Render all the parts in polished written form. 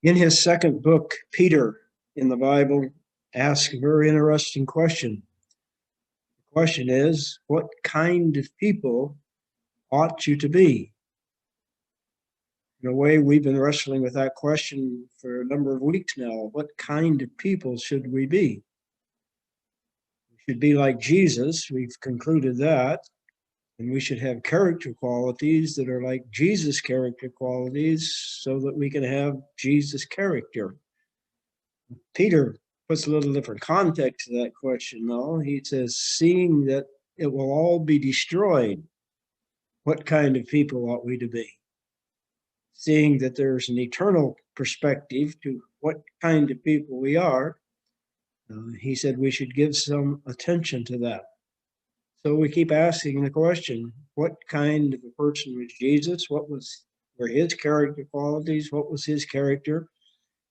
In his second book, Peter in the Bible asks a very interesting question. The question is, what kind of people ought you to be? In a way, we've been wrestling with that question for a number of weeks now. What kind of people should we be? We should be like Jesus. We've concluded that. And we should have character qualities that are like Jesus' character qualities so that we can have Jesus' character. Peter puts a little different context to that question, though. He says, seeing that it will all be destroyed, what kind of people ought we to be? Seeing that there's an eternal perspective to what kind of people we are, he said we should give some attention to that. So we keep asking the question, what kind of a person was Jesus? What were his character qualities? What was his character?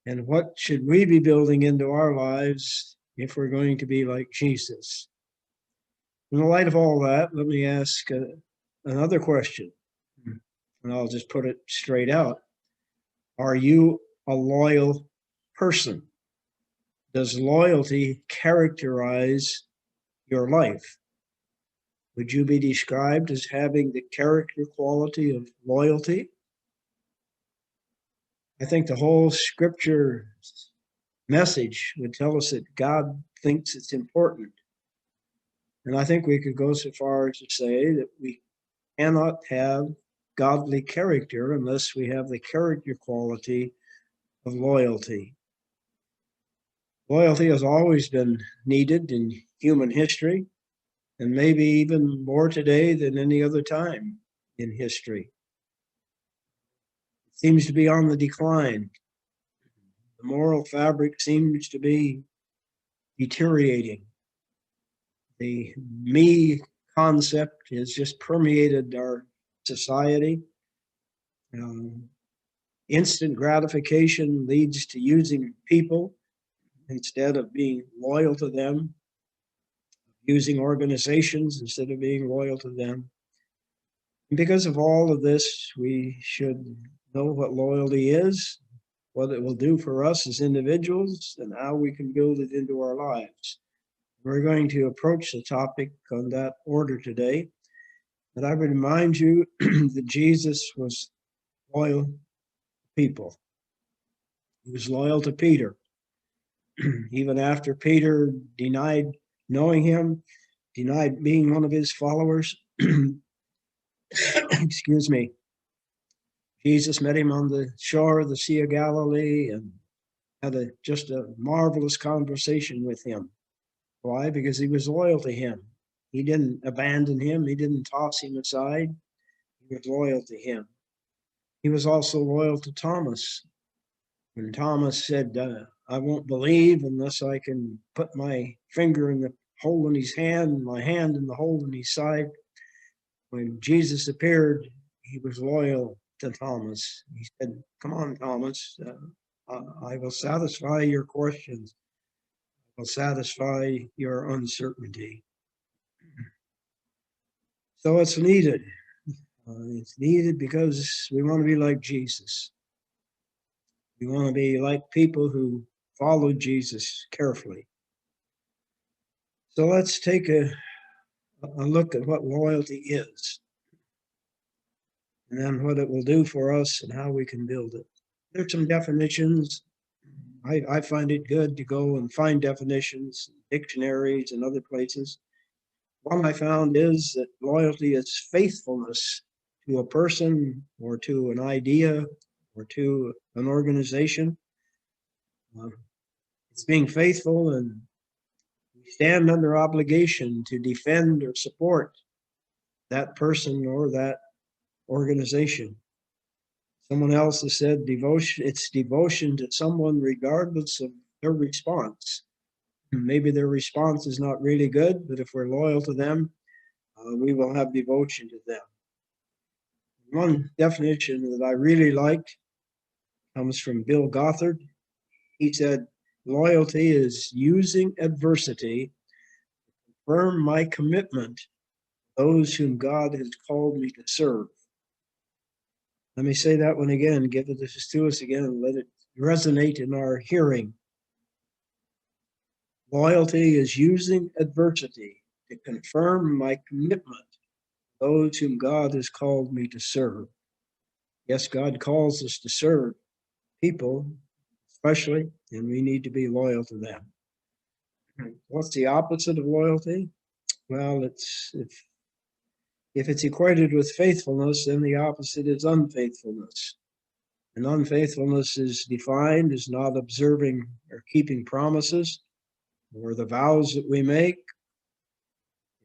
And what should we be building into our lives if we're going to be like Jesus? In the light of all that, let me ask another question, and I'll just put it straight out. Are you a loyal person? Does loyalty characterize your life? Would you be described as having the character quality of loyalty? I think the whole scripture message would tell us that God thinks it's important. And I think we could go so far as to say that we cannot have godly character unless we have the character quality of loyalty. Loyalty has always been needed in human history, and maybe even more today than any other time in history. It seems to be on the decline. The moral fabric seems to be deteriorating. The me concept has just permeated our society. Instant gratification leads to using people instead of being loyal to them, using organizations instead of being loyal to them. And because of all of this, we should know what loyalty is, what it will do for us as individuals, and how we can build it into our lives. We're going to approach the topic on that order today. But I would remind you that Jesus was loyal to people. He was loyal to Peter. Even after Peter denied knowing him, denied being one of his followers, excuse me, Jesus met him on the shore of the Sea of Galilee and had just a marvelous conversation with him. Why? Because he was loyal to him. He didn't abandon him. He didn't toss him aside. He was loyal to him. He was also loyal to Thomas. When Thomas said, I won't believe unless I can put my finger in the hole in his hand, my hand in the hole in his side. When Jesus appeared, he was loyal to Thomas. He said, come on, Thomas, I will satisfy your questions. I will satisfy your uncertainty. So it's needed. It's needed because we want to be like Jesus. We want to be like people who follow Jesus carefully. So let's take a look at what loyalty is, and then what it will do for us and how we can build it. There's some definitions. I find it good to go and find definitions, dictionaries, and other places. One I found is that loyalty is faithfulness to a person or to an idea or to an organization. It's being faithful, and we stand under obligation to defend or support that person or that organization. Someone else has said devotion, it's devotion to someone regardless of their response. Maybe their response is not really good, but if we're loyal to them, we will have devotion to them. One definition that I really liked comes from Bill Gothard. He said, loyalty is using adversity to confirm my commitment to those whom God has called me to serve. Let me say that one again, give it to us again, and let it resonate in our hearing. Loyalty is using adversity to confirm my commitment to those whom God has called me to serve. Yes, God calls us to serve people, especially, and we need to be loyal to them. What's the opposite of loyalty? Well, if it's equated with faithfulness, then the opposite is unfaithfulness. And unfaithfulness is defined as not observing or keeping promises or the vows that we make.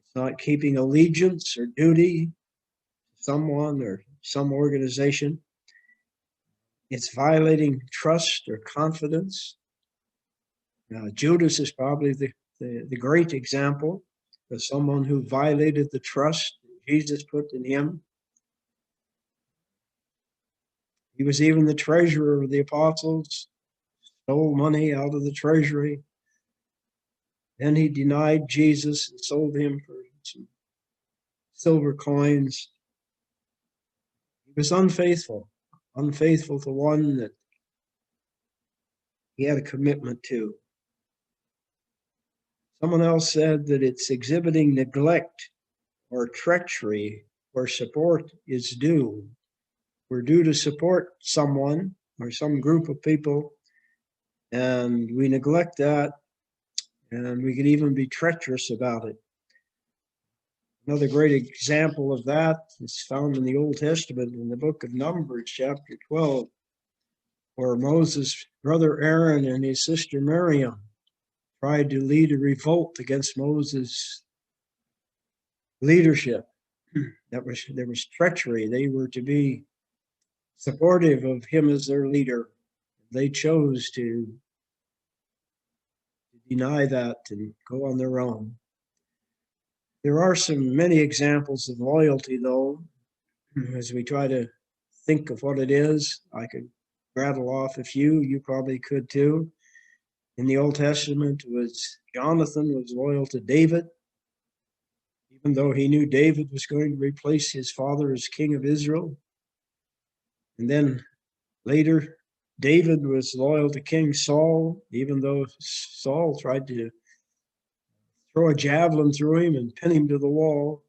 It's not keeping allegiance or duty to someone or some organization. It's violating trust or confidence. Judas is probably the great example of someone who violated the trust Jesus put in him. He was even the treasurer of the apostles, stole money out of the treasury. Then he denied Jesus and sold him for some silver coins. He was unfaithful to one that he had a commitment to. Someone else said that it's exhibiting neglect or treachery where support is due. We're due to support someone or some group of people, and we neglect that, and we could even be treacherous about it. Another great example of that is found in the Old Testament in the book of Numbers, chapter 12, where Moses' brother Aaron and his sister Miriam tried to lead a revolt against Moses' leadership. There was treachery. They were to be supportive of him as their leader. They chose to deny that and go on their own. There are many examples of loyalty, though, as we try to think of what it is. I could rattle off a few. You probably could too. In the Old Testament, Jonathan was loyal to David, even though he knew David was going to replace his father as king of Israel. And then later, David was loyal to King Saul, even though Saul tried to throw a javelin through him and pin him to the wall,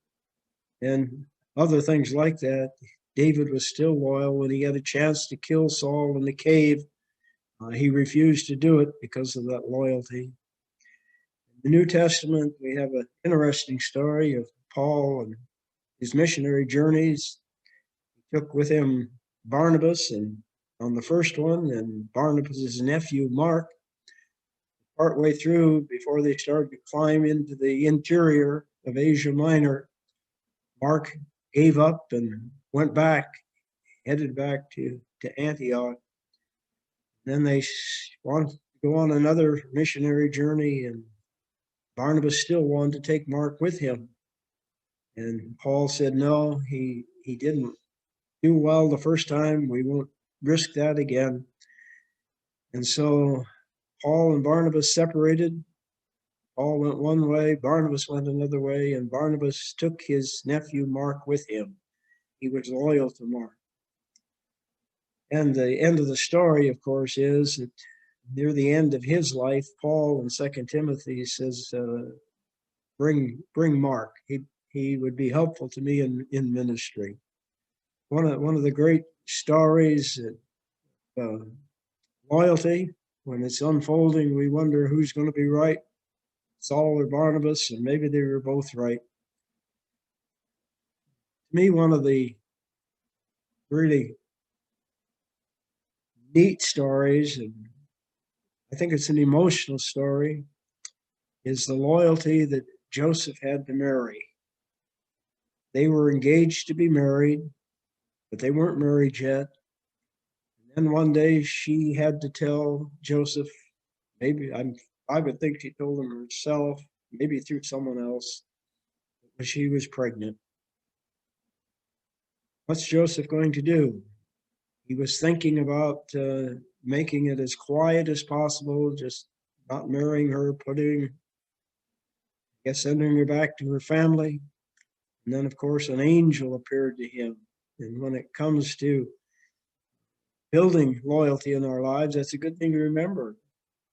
and other things like that. David was still loyal when he had a chance to kill Saul in the cave. He refused to do it because of that loyalty. In the New Testament, we have an interesting story of Paul and his missionary journeys. He took with him Barnabas and on the first one, and Barnabas' nephew Mark. Partway through, before they started to climb into the interior of Asia Minor, Mark gave up and went back, headed back to Antioch. Then they wanted to go on another missionary journey, and Barnabas still wanted to take Mark with him. And Paul said, no, he didn't do well the first time. We won't risk that again. And so Paul and Barnabas separated. Paul went one way, Barnabas went another way, and Barnabas took his nephew Mark with him. He was loyal to Mark. And the end of the story, of course, is that near the end of his life, Paul in 2 Timothy says, bring Mark. He would be helpful to me in ministry. One of the great stories, loyalty, when it's unfolding, we wonder who's going to be right, Saul or Barnabas, and maybe they were both right. To me, one of the really neat stories, and I think it's an emotional story, is the loyalty that Joseph had to Mary. They were engaged to be married, but they weren't married yet. And then one day she had to tell Joseph, I would think she told him herself, maybe through someone else, but she was pregnant. What's Joseph going to do? He was thinking about making it as quiet as possible, just not marrying her, sending her back to her family. And then, of course, an angel appeared to him. And when it comes to building loyalty in our lives, that's a good thing to remember.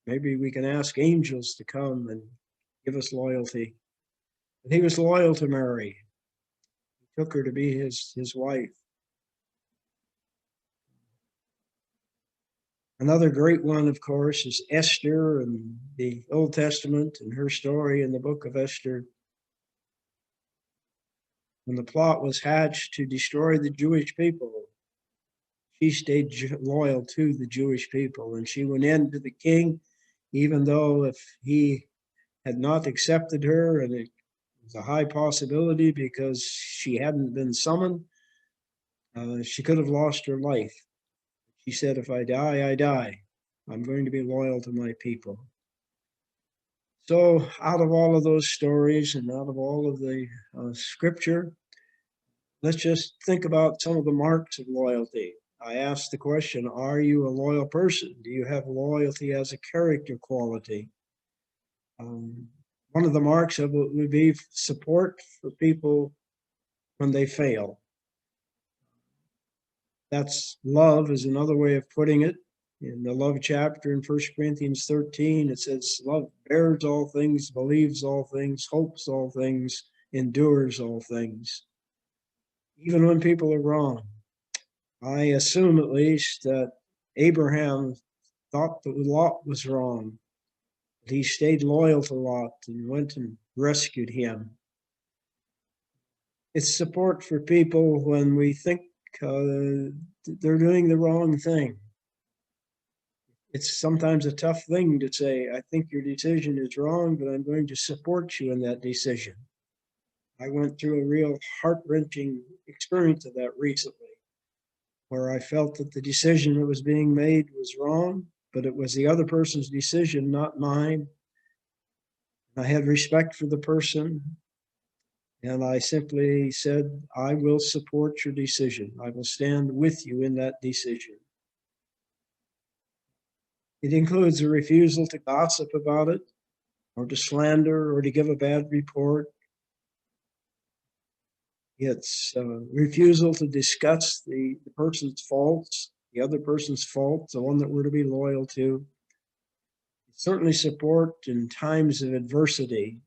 Maybe we can ask angels to come and give us loyalty. And he was loyal to Mary. He took her to be his wife. Another great one, of course, is Esther and the Old Testament and her story in the book of Esther. When the plot was hatched to destroy the Jewish people, she stayed loyal to the Jewish people, and she went in to the king, even though if he had not accepted her, and it was a high possibility because she hadn't been summoned, she could have lost her life. She said, if I die, I die. I'm going to be loyal to my people. So out of all of those stories and out of all of the scripture, let's just think about some of the marks of loyalty. I asked the question, are you a loyal person? Do you have loyalty as a character quality? One of the marks of it would be support for people when they fail. That's love is another way of putting it. In the love chapter in 1 Corinthians 13, it says, love bears all things, believes all things, hopes all things, endures all things. Even when people are wrong. I assume at least that Abraham thought that Lot was wrong. But he stayed loyal to Lot and went and rescued him. It's support for people when we think they're doing the wrong thing. It's sometimes a tough thing to say, I think your decision is wrong, but I'm going to support you in that decision. I went through a real heart-wrenching experience of that recently, where I felt that the decision that was being made was wrong, but it was the other person's decision, not mine. I had respect for the person, and I simply said, I will support your decision. I will stand with you in that decision. It includes a refusal to gossip about it, or to slander, or to give a bad report. It's refusal to discuss the person's faults, the other person's faults, the one that we're to be loyal to. Certainly support in times of adversity.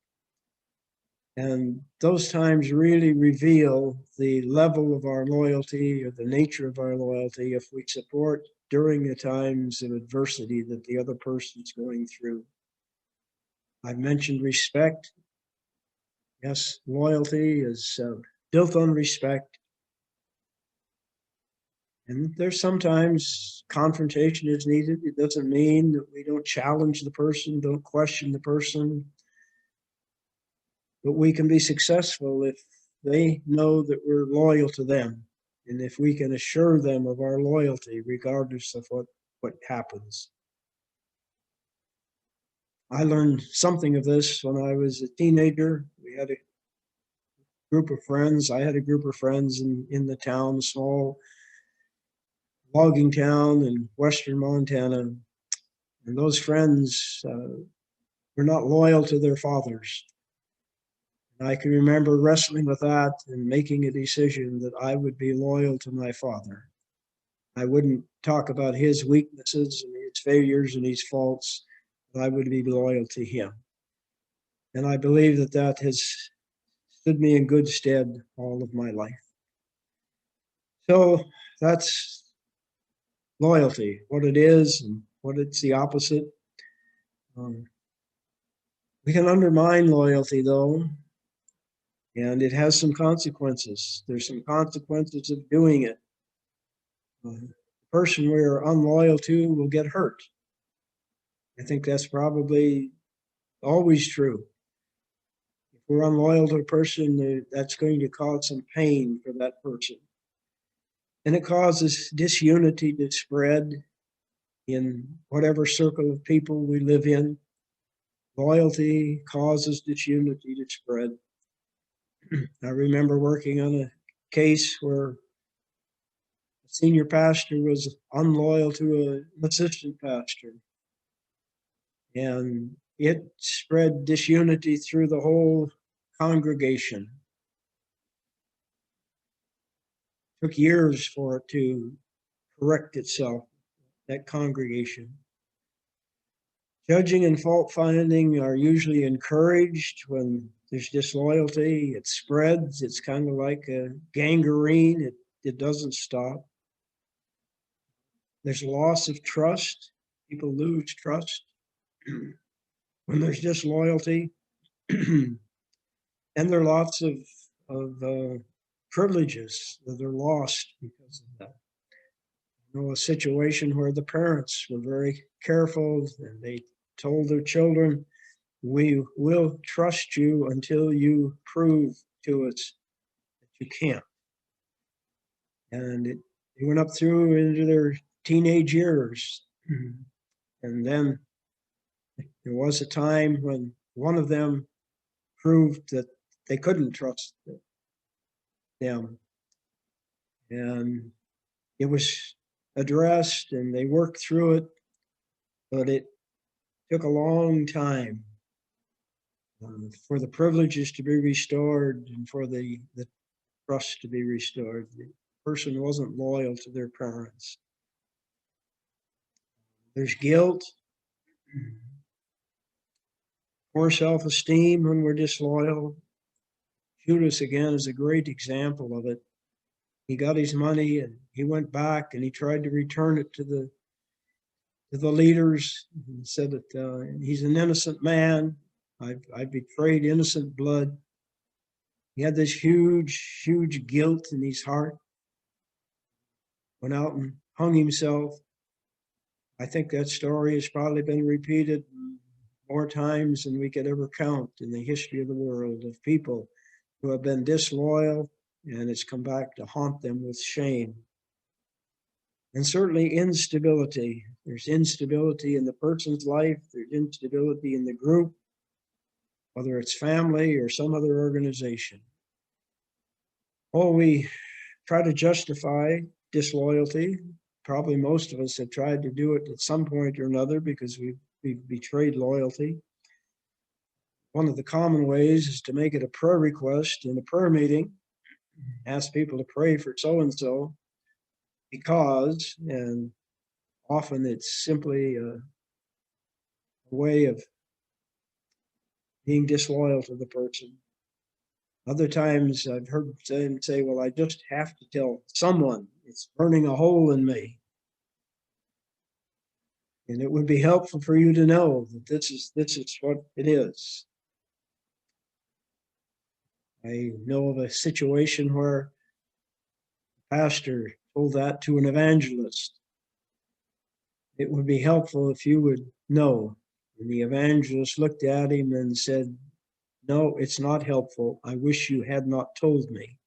And those times really reveal the level of our loyalty or the nature of our loyalty if we support during the times of adversity that the other person's going through. I've mentioned respect. Yes, loyalty is built on respect. And there's sometimes confrontation is needed. It doesn't mean that we don't challenge the person, don't question the person. But we can be successful if they know that we're loyal to them, and if we can assure them of our loyalty, regardless of what happens. I learned something of this when I was a teenager. We had a group of friends. I had a group of friends in the town, a small logging town in western Montana. And those friends were not loyal to their fathers. I can remember wrestling with that and making a decision that I would be loyal to my father. I wouldn't talk about his weaknesses and his failures and his faults, but I would be loyal to him. And I believe that that has stood me in good stead all of my life. So that's loyalty, what it is and what it's the opposite. We can undermine loyalty, though, and it has some consequences. There's some consequences of doing it. The person we're unloyal to will get hurt. I think that's probably always true. If we're unloyal to a person, that's going to cause some pain for that person. And it causes disunity to spread in whatever circle of people we live in. Loyalty causes disunity to spread. I remember working on a case where a senior pastor was unloyal to an assistant pastor. And it spread disunity through the whole congregation. It took years for it to correct itself, that congregation. Judging and fault finding are usually encouraged when there's disloyalty. It spreads. It's kind of like a gangrene. It doesn't stop. There's loss of trust. People lose trust when there's disloyalty. And there are lots of privileges that are lost because of that. You know, a situation where the parents were very careful and they told their children, we will trust you until you prove to us that you can't. And it went up through into their teenage years. And then there was a time when one of them proved that they couldn't trust them. And it was addressed and they worked through it, but it took a long time for the privileges to be restored and for the trust to be restored. The person wasn't loyal to their parents. There's guilt, poor self-esteem when we're disloyal. Judas, again, is a great example of it. He got his money and he went back and he tried to return it to the leaders and said that he's an innocent man. I betrayed innocent blood. He had this huge, huge guilt in his heart. Went out and hung himself. I think that story has probably been repeated more times than we could ever count in the history of the world, of people who have been disloyal and it's come back to haunt them with shame. And certainly instability. There's instability in the person's life. There's instability in the group, whether it's family or some other organization. Oh, we try to justify disloyalty. Probably most of us have tried to do it at some point or another because we've betrayed loyalty. One of the common ways is to make it a prayer request in a prayer meeting, ask people to pray for so-and-so because, and often it's simply a way of being disloyal to the person. Other times I've heard them say, well, I just have to tell someone. It's burning a hole in me. And it would be helpful for you to know that this is what it is. I know of a situation where a pastor told that to an evangelist. It would be helpful if you would know. And the evangelist looked at him and said, no, it's not helpful. I wish you had not told me.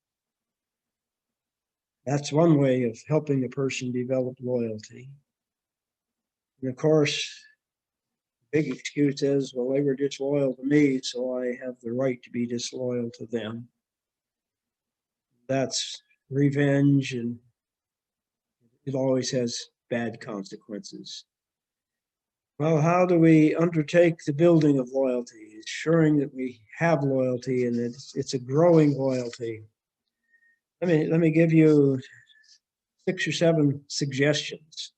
That's one way of helping a person develop loyalty. And of course, the big excuse is, well, they were disloyal to me, so I have the right to be disloyal to them. That's revenge, and it always has bad consequences. Well, how do we undertake the building of loyalty, ensuring that we have loyalty and it's a growing loyalty? Let me give you 6 or 7 suggestions.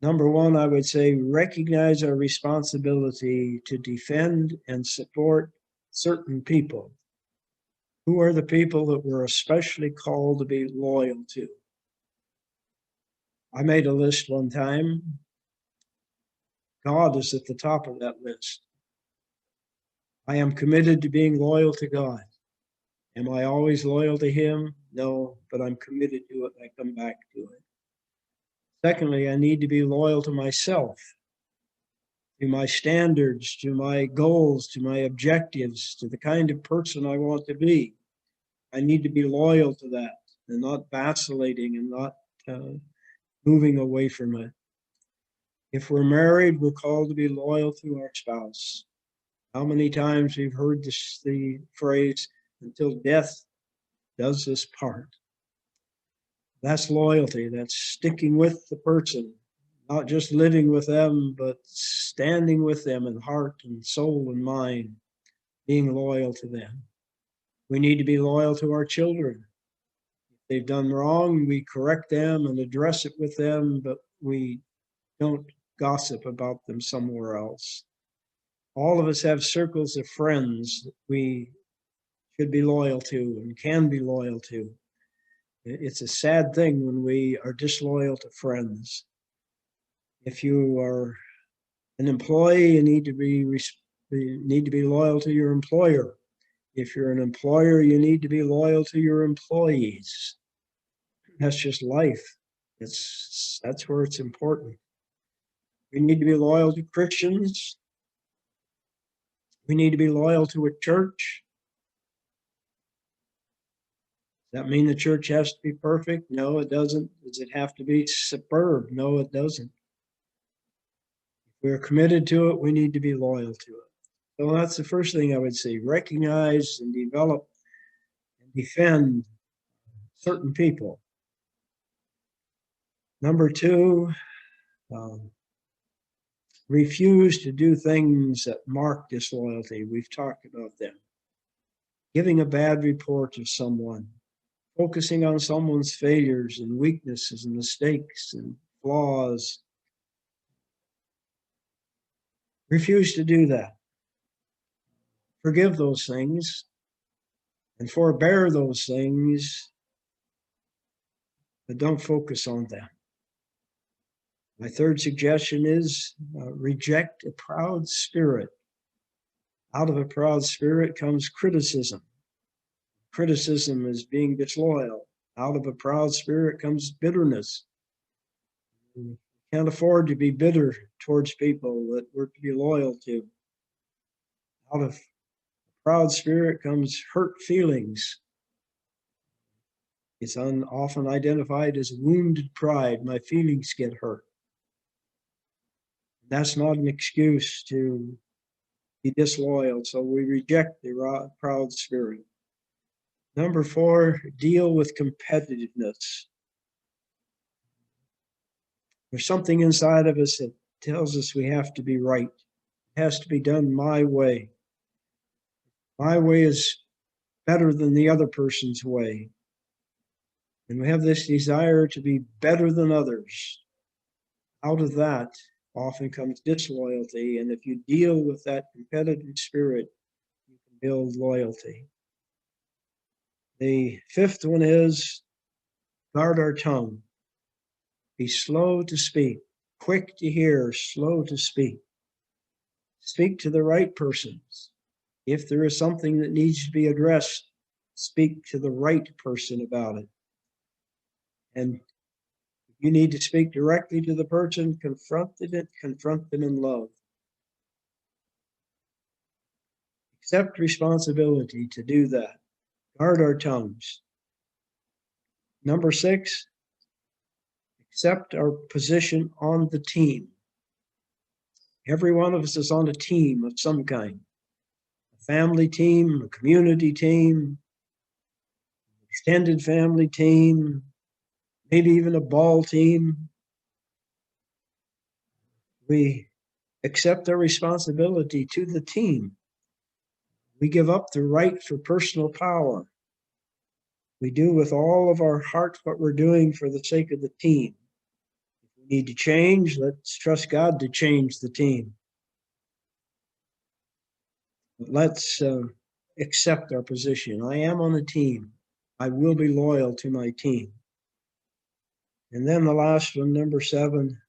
Number one, I would say recognize our responsibility to defend and support certain people. Who are the people that we're especially called to be loyal to? I made a list one time. God is at the top of that list. I am committed to being loyal to God. Am I always loyal to Him? No, but I'm committed to it. I come back to it. Secondly, I need to be loyal to myself, to my standards, to my goals, to my objectives, to the kind of person I want to be. I need to be loyal to that and not vacillating and not moving away from it. If we're married, we're called to be loyal to our spouse. How many times we've heard the phrase, until death does us part. That's loyalty. That's sticking with the person, not just living with them, but standing with them in heart and soul and mind, being loyal to them. We need to be loyal to our children. they've done wrong, we correct them and address it with them, but we don't gossip about them somewhere else. All of us have circles of friends that we should be loyal to and can be loyal to. It's a sad thing when we are disloyal to friends. If you are an employee, you need to be loyal to your employer. If you're an employer, you need to be loyal to your employees. That's just life. That's where it's important. We need to be loyal to Christians. We need to be loyal to a church. Does that mean the church has to be perfect? No, it doesn't. Does it have to be superb? No, it doesn't. If we're committed to it, we need to be loyal to it. So that's the first thing I would say. Recognize and develop and defend certain people. Number two, refuse to do things that mark disloyalty. We've talked about them. Giving a bad report of someone, focusing on someone's failures and weaknesses and mistakes and flaws. Refuse to do that. Forgive those things and forbear those things, but don't focus on them. My third suggestion is reject a proud spirit. Out of a proud spirit comes criticism. Criticism is being disloyal. Out of a proud spirit comes bitterness. We can't afford to be bitter towards people that we're to be loyal to. Out of a proud spirit comes hurt feelings. It's often identified as wounded pride. My feelings get hurt. That's not an excuse to be disloyal, so we reject the proud spirit. Number four, deal with competitiveness. There's something inside of us that tells us we have to be right. It has to be done my way. My way is better than the other person's way. And we have this desire to be better than others. Out of that often comes disloyalty. And if you deal with that competitive spirit, you can build loyalty. The fifth one is guard our tongue. Be slow to speak, quick to hear, slow to speak. Speak to the right persons. If there is something that needs to be addressed, speak to the right person about it. And if you need to speak directly to the person, confront them in love. Accept responsibility to do that. Guard our tongues. Number six, accept our position on the team. Every one of us is on a team of some kind. A family team, a community team, extended family team, maybe even a ball team. We accept our responsibility to the team. We give up the right for personal power. We do with all of our heart what we're doing for the sake of the team. If we need to change, let's trust God to change the team. But let's accept our position. I am on a team. I will be loyal to my team. And then the last one, number 7,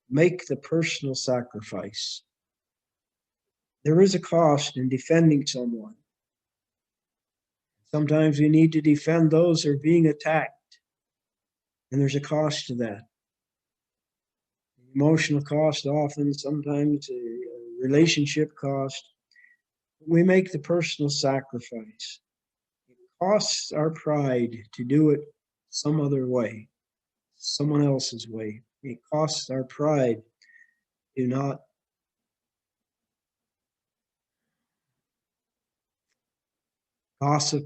make the personal sacrifice. There is a cost in defending someone. Sometimes we need to defend those who are being attacked, and there's a cost to that. Emotional cost often, sometimes a relationship cost. We make the personal sacrifice. It costs our pride to do it some other way, someone else's way. It costs our pride to not gossip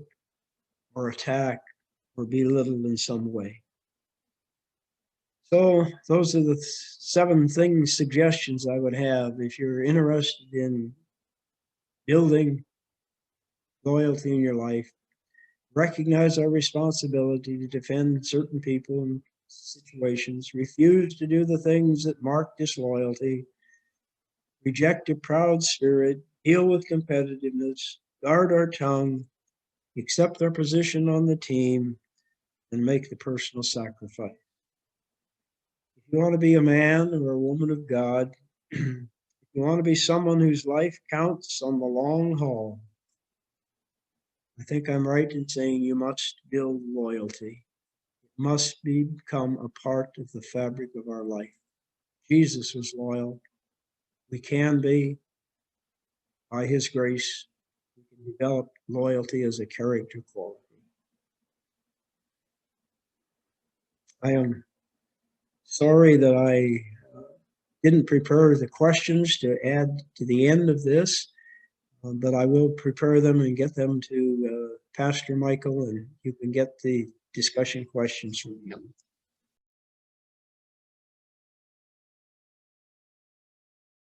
or attack or belittle in some way. So those are the 7 suggestions I would have if you're interested in building loyalty in your life. recognize our responsibility to defend certain people and situations, refuse to do the things that mark disloyalty, reject a proud spirit, deal with competitiveness, guard our tongue, accept our position on the team, and make the personal sacrifice. If you want to be a man or a woman of God, if you want to be someone whose life counts on the long haul, I think I'm right in saying you must build loyalty. It must become a part of the fabric of our life. Jesus was loyal. We can be, by his grace, we can develop loyalty as a character quality. I am sorry that I didn't prepare the questions to add to the end of this, but I will prepare them and get them to Pastor Michael, and you can get the discussion questions from him.